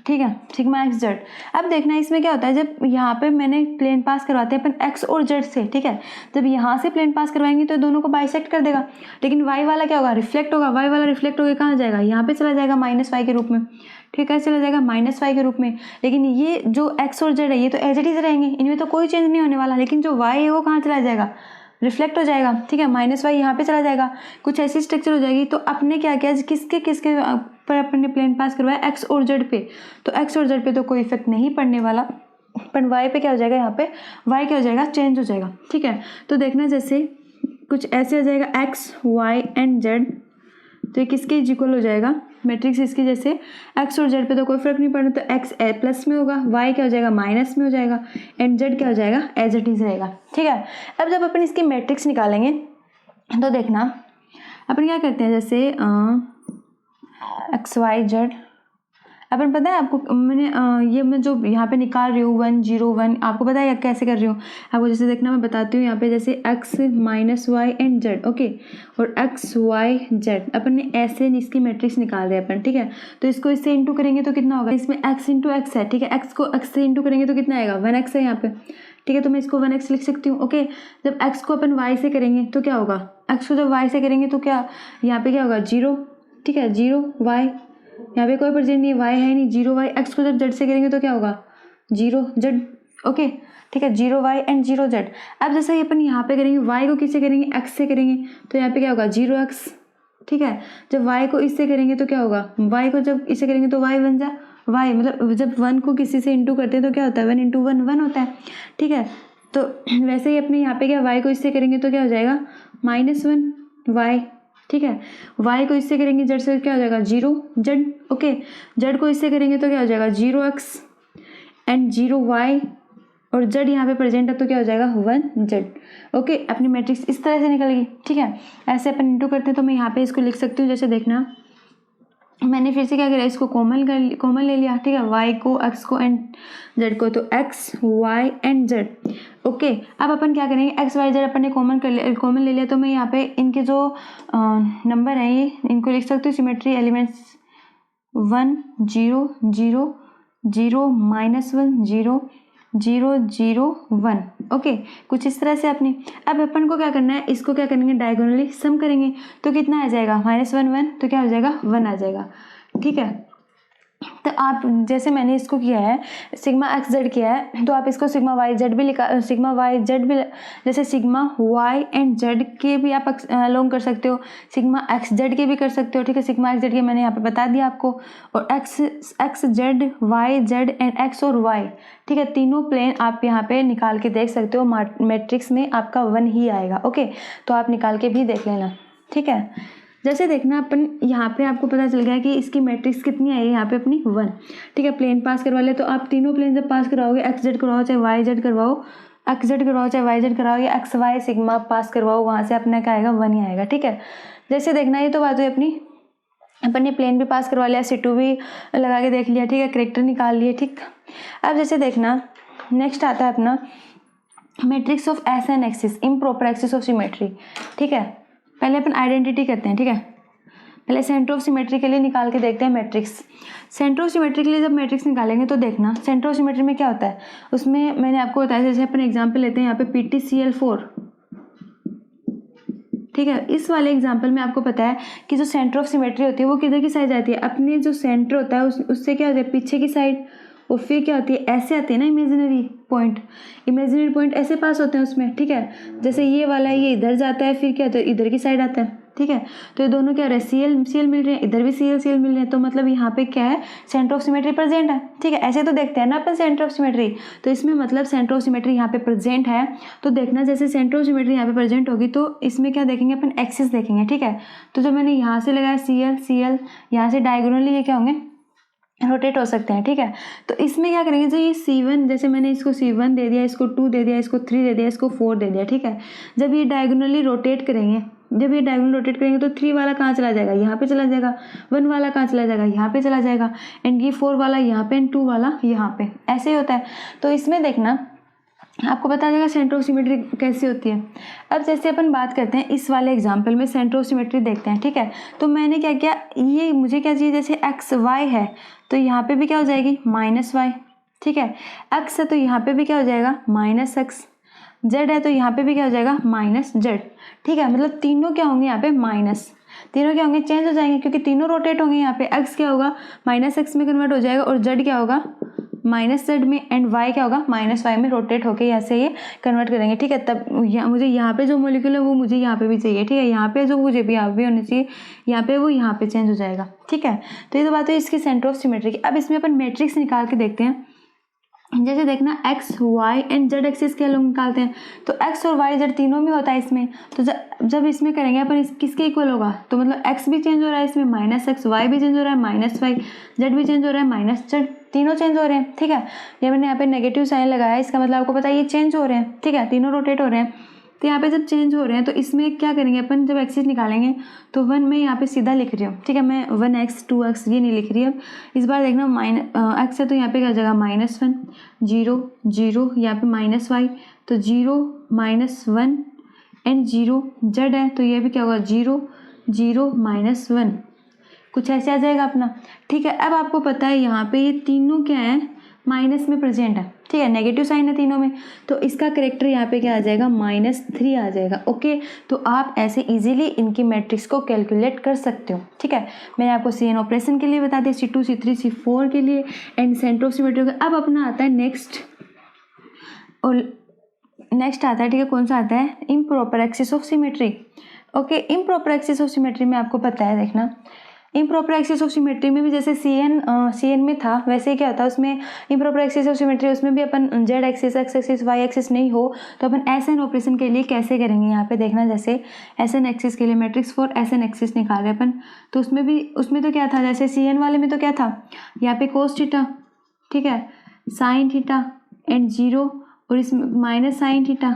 ठीक है, सिग्मा एक्स जेड। अब देखना इसमें क्या होता है, जब यहाँ पे मैंने प्लेन पास करवाते हैं अपन एक्स और जेड से, ठीक है, जब यहाँ से प्लेन पास करवाएंगे तो दोनों को बाइसेक्ट कर देगा, लेकिन वाई वाला क्या होगा, रिफ्लेक्ट होगा। वाई वाला रिफ्लेक्ट होकर कहाँ जाएगा, यहाँ पे चला जाएगा -y के रूप में, ठीक है, चला जाएगा -y के रूप में। लेकिन ये जो एक्स और जेड है ये तो एज इट इज रहेंगे, इनमें तो कोई चेंज नहीं होने वाला, लेकिन जो वाई है वो कहाँ चला जाएगा, रिफ्लेक्ट हो जाएगा, ठीक है, -y यहाँ पे चला जाएगा, कुछ ऐसी स्ट्रक्चर हो जाएगी। तो अपने क्या किया, किसके पर अपन ने प्लेन पास करवाया, एक्स और जेड पे, तो एक्स और जेड पे तो कोई इफेक्ट नहीं पड़ने वाला, पर वाई पे क्या हो जाएगा, यहाँ पे वाई क्या हो जाएगा, चेंज हो जाएगा, ठीक है। तो देखना जैसे कुछ ऐसे हो जाएगा एक्स वाई एंड जेड, तो ये किसके इक्वल हो जाएगा, मैट्रिक्स इसकी, जैसे एक्स और जेड पे तो कोई फर्क नहीं पड़ना, तो एक्स प्लस में होगा, वाई क्या हो जाएगा माइनस में हो जाएगा, एंड जेड क्या हो जाएगा एज इट इज रहेगा, ठीक है। अब जब अपन इसकी मैट्रिक्स निकालेंगे तो देखना अपन क्या करते हैं, जैसे एक्स वाई जेड, अपन पता है आपको, मैंने ये मैं जो यहाँ पे निकाल रही हूँ 1 0 1, आपको पता है कैसे कर रही हूँ आपको, जैसे देखना मैं बताती हूँ यहाँ पे, जैसे x -y and z, okay, और x y z अपन ने ऐसे इसकी मैट्रिक्स निकाल रहे हैं अपन, ठीक है। तो इसको इससे इंटू करेंगे तो कितना होगा, इसमें x × x है, ठीक है, x को x से इंटू करेंगे तो कितना आएगा 1x है यहाँ पे, ठीक है, तो मैं इसको 1x लिख सकती हूँ। ओके, जब x को अपन y से करेंगे तो क्या होगा, x को जब y से करेंगे तो क्या यहाँ पे क्या होगा 0, ठीक है, 0 y, यहाँ पे कोई प्रेजेंट नहीं है, y है नहीं, 0 y। x को जब z से करेंगे तो क्या होगा 0 z, ओके, ठीक है, 0 y एंड 0 z। अब जैसे अपन यहाँ पे करेंगे, y को किससे करेंगे, x से करेंगे, तो यहाँ पे क्या होगा 0x, ठीक है। जब y को इससे करेंगे तो क्या होगा, y को जब इससे करेंगे तो y बन जा y, मतलब जब 1 को किसी से इंटू करते हैं तो क्या होता है 1 × 1 1 होता है, ठीक है। तो वैसे ही अपने यहाँ पे क्या y को इससे करेंगे तो क्या हो जाएगा -1 y, ठीक है, y को इससे करेंगे z से क्या हो जाएगा 0 z, ओके, z को इससे करेंगे तो क्या हो जाएगा 0x एंड 0y, और z यहाँ पे प्रेजेंट है तो क्या हो जाएगा 1z, ओके। अपनी मैट्रिक्स इस तरह से निकल गई, ठीक है। ऐसे अपन इंटू करते हैं तो मैं यहाँ पे इसको लिख सकती हूँ, जैसे देखना मैंने फिर से क्या किया, इसको कॉमन ले लिया, ठीक है, y को x को एंड z को, तो x y and z, okay. अब अपन क्या करेंगे, x y z अपन ने कॉमन ले लिया, तो मैं यहाँ पे इनके जो नंबर हैं ये इनको लिख सकती हूँ, सिमेट्री एलिमेंट्स 1 0 0 0 -1 0 0 0 1। ओके, कुछ इस तरह से अपनी। अब अपन को क्या करना है, इसको क्या करेंगे, डायगोनली सम करेंगे तो कितना आ जाएगा, -1 1, तो क्या हो जाएगा 1 आ जाएगा। ठीक है, तो आप जैसे मैंने इसको किया है सिग्मा एक्स जेड किया है, तो आप इसको सिग्मा वाई जेड भी लिखा, सिग्मा वाई जेड भी, जैसे सिग्मा वाई एंड जेड के भी आप अलोंग कर सकते हो, सिग्मा एक्स जेड के भी कर सकते हो। ठीक है, सिग्मा एक्स जेड के मैंने यहाँ पे बता दिया आपको, और X Z Y Z and X और वाई, ठीक है, तीनों प्लेन आप यहाँ पे निकाल के देख सकते हो। मैट्रिक्स में आपका 1 ही आएगा। ओके, तो आप निकाल के भी देख लेना। ठीक है, जैसे देखना अपन यहाँ पे आपको पता चल गया कि इसकी मैट्रिक्स कितनी आई है, यहाँ पे अपनी 1। ठीक है, प्लेन पास करवा ले, तो आप तीनों प्लेन जब पास करवाओगे, एक्स जेड करवाओ चाहे वाई जेड करवाओ, एक्स जेड करवाओ चाहे वाई जेड करवाओ, या एक्स वाई सिग्मा पास करवाओ, वहाँ से अपना क्या आएगा, 1 ही आएगा। ठीक है, जैसे देखना ये तो बात हुई अपनी, अपन ने प्लेन भी पास करवा लिया, C2 भी लगा के देख लिया। ठीक है, करेक्टर निकाल लिए। ठीक, अब जैसे देखना नेक्स्ट आता है अपना matrix of S an axis, improper axis of symmetry. ठीक है, पहले अपन आइडेंटिटी करते हैं। ठीक है, पहले सेंटर ऑफ सिमेट्री के लिए निकाल के देखते हैं मैट्रिक्स। सेंटर ऑफ सिमेट्री के लिए जब मैट्रिक्स निकालेंगे तो देखना सेंटर ऑफ सिमेट्री में क्या होता है, उसमें मैंने आपको बताया, जैसे अपन एग्जांपल लेते हैं यहाँ पे PTCl4। ठीक है, इस वाले एग्जांपल में आपको पता है कि जो सेंटर ऑफ सिमेट्री होती है वो किधर की साइड जाती है, अपने जो सेंटर होता है उससे क्या होता है, पीछे की साइड, और फिर क्या होती है, ऐसे आते हैं ना इमेजिनरी पॉइंट ऐसे पास होते हैं उसमें। ठीक है, जैसे ये वाला ये इधर जाता है, फिर क्या होता है, इधर की साइड आता है। ठीक है, तो ये दोनों क्या हो रहा है, CL मिल रहे हैं, इधर भी CL मिल रहे हैं, तो मतलब यहाँ पे क्या है, सेंटर ऑफ सिमेट्री प्रेजेंट है। ठीक है, ऐसे तो देखते हैं ना अपन सेंटर ऑफ सिमेट्री, तो इसमें मतलब सेंटर ऑफ सिमेट्री यहाँ पे प्रेजेंट है। तो देखना जैसे सेंटर ऑफ सिमेट्री यहाँ पे प्रेजेंट होगी तो इसमें क्या देखेंगे अपन, एक्सिस देखेंगे। ठीक है, तो जो मैंने यहाँ से लगाया CL यहाँ से डायगोनली ये क्या होंगे, रोटेट हो सकते हैं। ठीक है, तो इसमें क्या करेंगे, जो ये C1, जैसे मैंने इसको C1 दे दिया, इसको 2 दे दिया, इसको 3 दे दिया, इसको 4 दे दिया। ठीक है, जब ये डायगोनली रोटेट करेंगे, तो 3 वाला कहाँ चला जाएगा, यहाँ पे चला जाएगा, 1 वाला कहाँ चला जाएगा, यहाँ पे चला जाएगा, एंड ये 4 वाला यहाँ पे, एंड 2 वाला यहाँ पे, ऐसे ही होता है। तो इसमें देखना आपको बता देगा सेंटर ऑफ सिमेट्री कैसी होती है। अब जैसे अपन बात करते हैं इस वाले एग्जाम्पल में सेंटर ऑफ सिमेट्री देखते हैं। ठीक है, तो मैंने क्या किया, ये मुझे क्या चाहिए, जैसे एक्स वाई है तो यहाँ पे भी क्या हो जाएगी, -y। ठीक है, एक्स है तो यहाँ पे भी क्या हो जाएगा, -x, जेड है तो यहाँ पे भी क्या हो जाएगा, -z। ठीक है, मतलब तीनों क्या होंगे यहाँ पे, तीनों क्या होंगे, चेंज हो जाएंगे, क्योंकि तीनों रोटेट होंगे। यहाँ पे x क्या होगा, -x में कन्वर्ट हो जाएगा, और z क्या होगा, -z में, एंड y क्या होगा, -y में रोटेट होके ऐसे ये कन्वर्ट करेंगे। ठीक है, तब मुझे यहाँ पे जो मोलिक्यूल है वो मुझे यहाँ पे भी चाहिए। ठीक है, यहाँ पे जो मुझे भी यहाँ पे होना चाहिए, यहाँ पे वो यहाँ पे चेंज हो जाएगा। ठीक है, तो ये तो बात है इसकी सेंटर ऑफ सिमेट्री की। अब इसमें अपन मैट्रिक्स निकाल के देखते हैं। जैसे देखना x, y and z axis के लोग निकालते हैं, तो x और y z तीनों में होता है इसमें। तो जब इसमें करेंगे अपन किसके इक्वल होगा, तो मतलब x भी चेंज हो रहा है इसमें, -x, y भी चेंज हो रहा है, -y, z भी चेंज हो रहा है, -z, तीनों चेंज हो रहे हैं। ठीक है, ये मैंने यहाँ पे नेगेटिव साइन लगाया है, इसका मतलब आपको पता है ये चेंज हो रहे हैं। ठीक है, तीनों रोटेट हो रहे हैं, तो यहाँ पे जब चेंज हो रहे हैं तो इसमें क्या करेंगे अपन, जब एक्सिस निकालेंगे तो 1 में यहाँ पे सीधा लिख रही हूँ। ठीक है, मैं 1x 2x ये नहीं लिख रही। अब इस बार देखना x है तो यहाँ पे क्या जगह, -1 0 0, यहाँ पे -y तो 0 -1 एंड 0, z है तो ये भी क्या होगा, 0 0 -1, कुछ ऐसे आ जाएगा अपना। ठीक है, अब आपको पता है यहाँ पे ये तीनों क्या है, माइनस में प्रेजेंट है। ठीक है, नेगेटिव साइन है तीनों में, तो इसका करेक्टर यहाँ पे क्या आ जाएगा, -3 आ जाएगा। ओके, तो आप ऐसे इजीली इनकी मैट्रिक्स को कैलकुलेट कर सकते हो। ठीक है, मैंने आपको CN ऑपरेशन के लिए बता दिया, C2 C3 C4 के लिए, एंड सेंटर ऑफ सिमेट्री का। अब अपना आता है नेक्स्ट, और नेक्स्ट आता है, ठीक है, कौन सा आता है, improper axis of symmetry. Okay, improper axis of symmetry में आपको पता है, देखना इम्प्रॉपर एक्सिस ऑफ सिमेट्री में भी जैसे CN में था वैसे ही क्या होता है उसमें, इम्प्रॉपर एक्सिस ऑफ सिमेट्री उसमें भी अपन Z axis, X axis, Y axis नहीं हो तो अपन SN ऑपरेशन के लिए कैसे करेंगे। यहाँ पे देखना, जैसे SN एक्सिस के लिए मैट्रिक्स फॉर SN एक्सिस निकाल रहे अपन, तो उसमें तो क्या था, जैसे CN वाले में तो क्या था, यहाँ पे cos थीटा, ठीक है, साइन थीटा एंड 0, और इसमें -sin theta,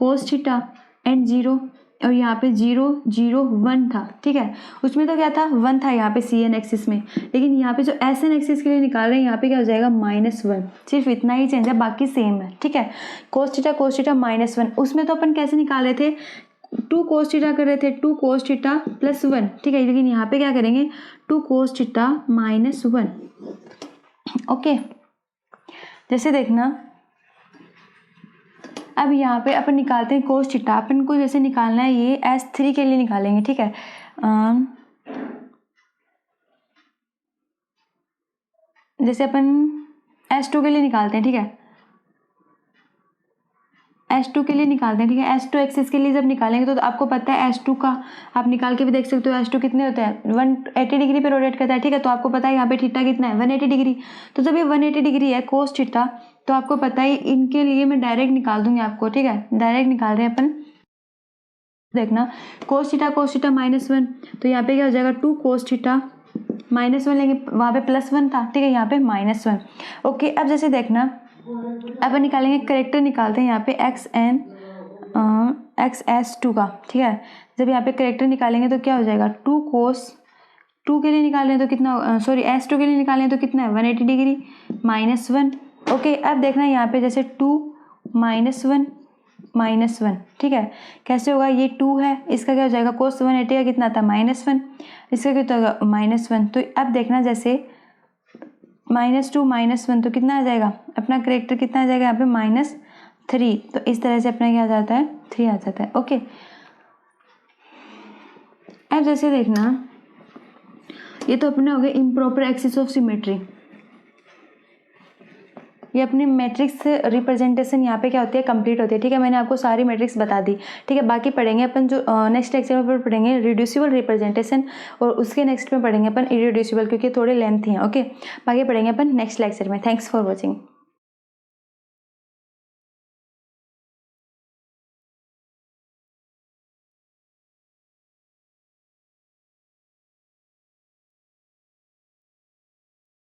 cos theta and 0, और यहाँ पे 0 0 1 था। ठीक है, उसमें तो क्या था, 1 था यहाँ पे CN एक्सिस में, लेकिन यहाँ पे जो SN एक्सिस के लिए निकाल रहे हैं यहाँ पे क्या हो जाएगा, -1, सिर्फ इतना ही चेंज है, बाकी सेम है। ठीक है, cos थीटा -1, उसमें तो अपन कैसे निकाल रहे थे, 2 cos थीटा कर रहे थे, 2 cos थीटा +1। ठीक है, लेकिन यहाँ पे क्या करेंगे, 2 cos थीटा -1। ओके, जैसे देखना अब यहाँ पे अपन निकालते हैं कोस थीटा। अपन को जैसे निकालना है ये S3 के लिए निकालेंगे, ठीक है। जैसे अपन S2 के लिए निकालते हैं, ठीक है, S2 के लिए निकालते हैं, ठीक है। S2 एक्सिस के लिए जब निकालेंगे तो आपको पता है S2 का आप निकाल के भी देख सकते हो। S2 कितने होते हैं 180 डिग्री पे रोटेट करता है, ठीक है। तो आपको पता है यहाँ पे थीटा कितना है 180 डिग्री। तो जब ये 180 डिग्री है कोस थीटा, तो आपको पता है इनके लिए मैं डायरेक्ट निकाल दूंगी आपको, ठीक है। डायरेक्ट निकाल रहे हैं अपन। देखना कोस थीटा -1, तो यहाँ पे क्या हो जाएगा 2 कोस थीटा -1 लेंगे, वहाँ पे +1 था, ठीक है, यहाँ पे -1। ओके, अब जैसे देखना अब निकालेंगे करेक्टर, निकालते हैं यहाँ पे XS2 का, ठीक है। जब यहाँ पे करेक्टर निकालेंगे तो क्या हो जाएगा 2 कोस 2 के लिए निकालें तो कितना, सॉरी S2 के लिए निकालें तो कितना है 180 डिग्री -1। ओके, अब देखना यहाँ पे जैसे 2 -1, ठीक है। कैसे होगा, ये 2 है, इसका क्या हो जाएगा कोस 180 का कितना था -1, इसका कितना होगा -1। तो अब देखना जैसे -2 -1 तो कितना आ जाएगा अपना करेक्टर, कितना आ जाएगा यहाँ पे -3। तो इस तरह से अपना क्या आ जाता है 3 आ जाता है। ओके, अब जैसे देखना ये तो अपने हो गए इम्प्रॉपर एक्सिस ऑफ सिमेट्री। ये अपनी मैट्रिक्स रिप्रेजेंटेशन यहाँ पे क्या होती है कंप्लीट होती है, ठीक है। मैंने आपको सारी मैट्रिक्स बता दी, ठीक है। बाकी पढ़ेंगे अपन जो नेक्स्ट लेक्चर में पढ़ेंगे रिड्यूसिबल रिप्रेजेंटेशन, और उसके नेक्स्ट में पढ़ेंगे अपन इरिड्यूसिबल, क्योंकि थोड़े लेंथ ही हैं। ओके, बाकी पढ़ेंगे अपन नेक्स्ट लेक्चर में। Thanks for watching.